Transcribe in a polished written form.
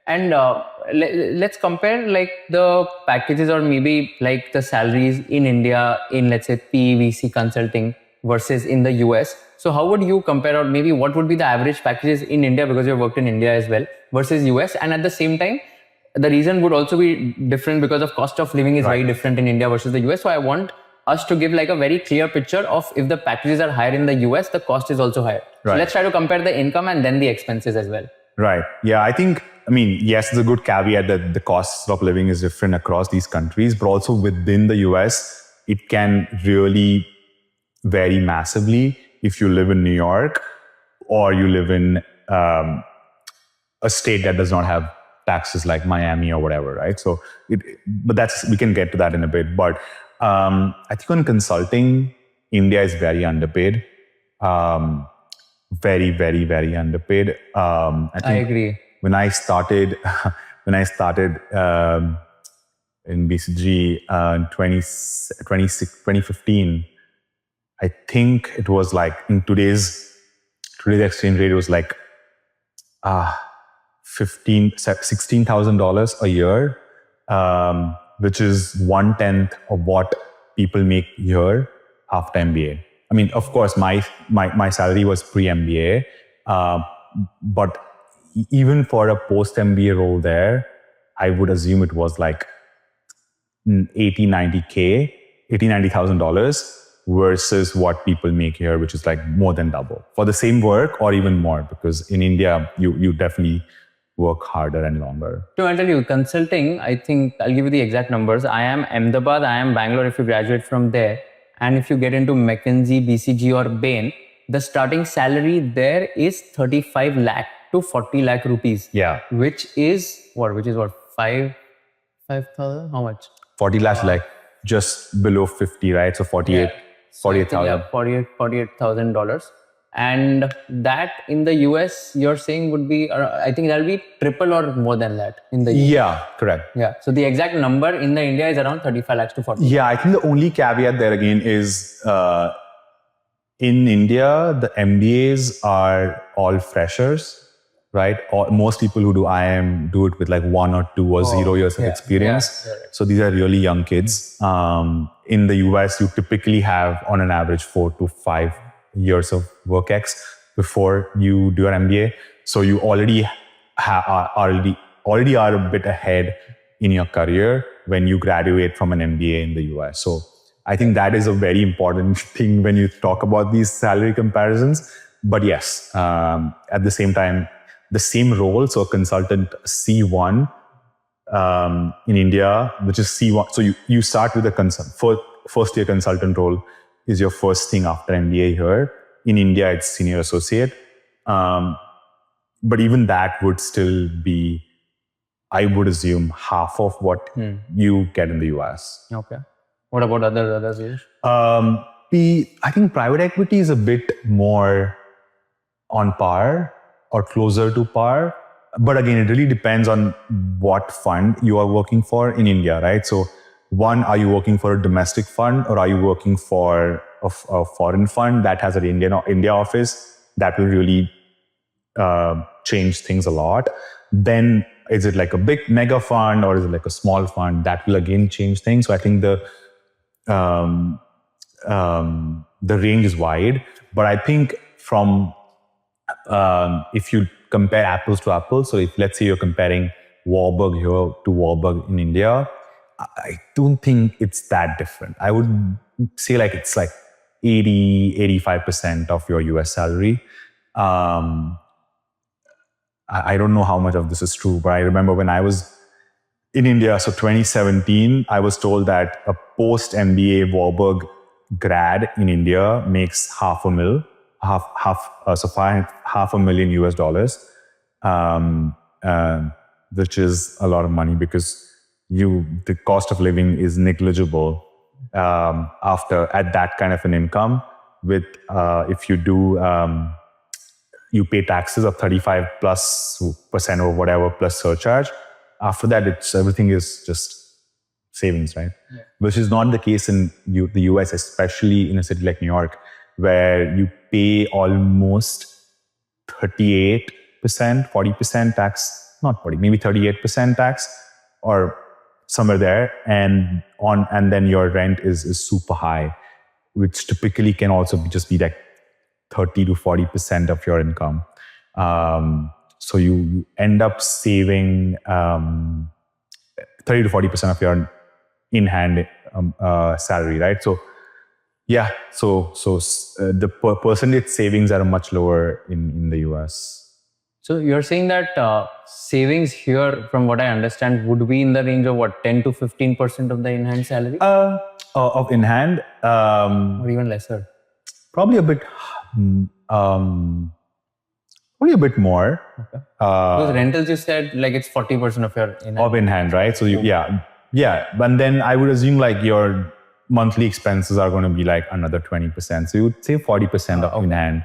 And let's compare like the packages or maybe like the salaries in India in, let's say, PVC consulting versus in the US. So how would you compare, or maybe what would be the average packages in India, because you've worked in India as well, versus US? And at the same time, the reason would also be different because of cost of living is very different in India versus the US. So I want us to give like a very clear picture of, if the packages are higher in the US, the cost is also higher. So let's try to compare the income and then the expenses as well. Right. Yeah, I mean, yes, it's a good caveat that the cost of living is different across these countries, but also within the US, it can really vary massively if you live in New York or you live in a state that does not have taxes like Miami or whatever, right? So, but we can get to that in a bit. But I think on consulting, India is very underpaid. Very, very, very underpaid. I agree. When I started in BCG in 2015, I think it was like, in today's exchange rate, it was like $16,000 a year, which is 1/10 of what people make here after MBA. I mean, of course, my salary was pre-MBA, but even for a post-MBA role there, I would assume it was like $90,000 versus what people make here, which is like more than double for the same work or even more, because in India, you definitely work harder and longer. To tell you, consulting, I think I'll give you the exact numbers. I am Ahmedabad, I am Bangalore if you graduate from there. And if you get into McKinsey, BCG or Bain, the starting salary there is 35 lakh to 40 lakh rupees. Yeah. Which is what? 5,000? How much? 40 lakhs, like just below 50, right? So 48,000. Yeah, $48,000. And that in the US, you're saying would be, I think that'll be triple or more than that in the US. Yeah, correct. Yeah. So the exact number in the India is around 35 lakhs to 40. Yeah, I think the only caveat there again is in India, the MBAs are all freshers, right? Most people who do IIM do it with like 1 or 2 or 0 years of experience. Yeah, right. So these are really young kids. In the US, you typically have on an average 4 to 5 years of work ex before you do your MBA. So you already are a bit ahead in your career when you graduate from an MBA in the US. So I think that is a very important thing when you talk about these salary comparisons. But yes, at the same time, the same role, so a consultant C1 in India, which is C1. So you start with a first year consultant role is your first thing after MBA here. In India, it's senior associate. But even that would still be, I would assume, half of what you get in the US. Okay. What about others? I think private equity is a bit more on par or closer to par. But again, it really depends on what fund you are working for in India, right? So one, are you working for a domestic fund or are you working for a foreign fund that has an India office? That will really change things a lot. Then is it like a big mega fund or is it like a small fund? That will again change things. So I think the range is wide. But I think from if you compare apples to apples, so if let's say you're comparing Warburg here to Warburg in India, I don't think it's that different. I would say like it's like 85% of your US salary. I don't know how much of this is true, but I remember when I was in India, so 2017, I was told that a post-MBA Warburg grad in India makes $500,000 US dollars, which is a lot of money because the cost of living is negligible at that kind of an income. With if you do, you pay taxes of 35+% or whatever plus surcharge. After that, everything is just savings, right? Yeah. Which is not the case in the US, especially in a city like New York, where you pay almost 38%, 40% tax not 40, maybe 38% tax or somewhere there. And then your rent is super high, which typically can also just be like 30 to 40% of your income. So you end up saving 30 to 40% of your in-hand salary, right? So yeah, so the percentage savings are much lower in the US. So you're saying that savings here, from what I understand, would be in the range of what, 10 to 15% of the in-hand salary, Of in-hand, or even lesser? probably a bit, probably a bit more. Okay. Because rentals, you said like it's 40% of your in-hand. Of in-hand, right? So yeah. But then I would assume like your monthly expenses are going to be like another 20%. So you would say 40% of in-hand.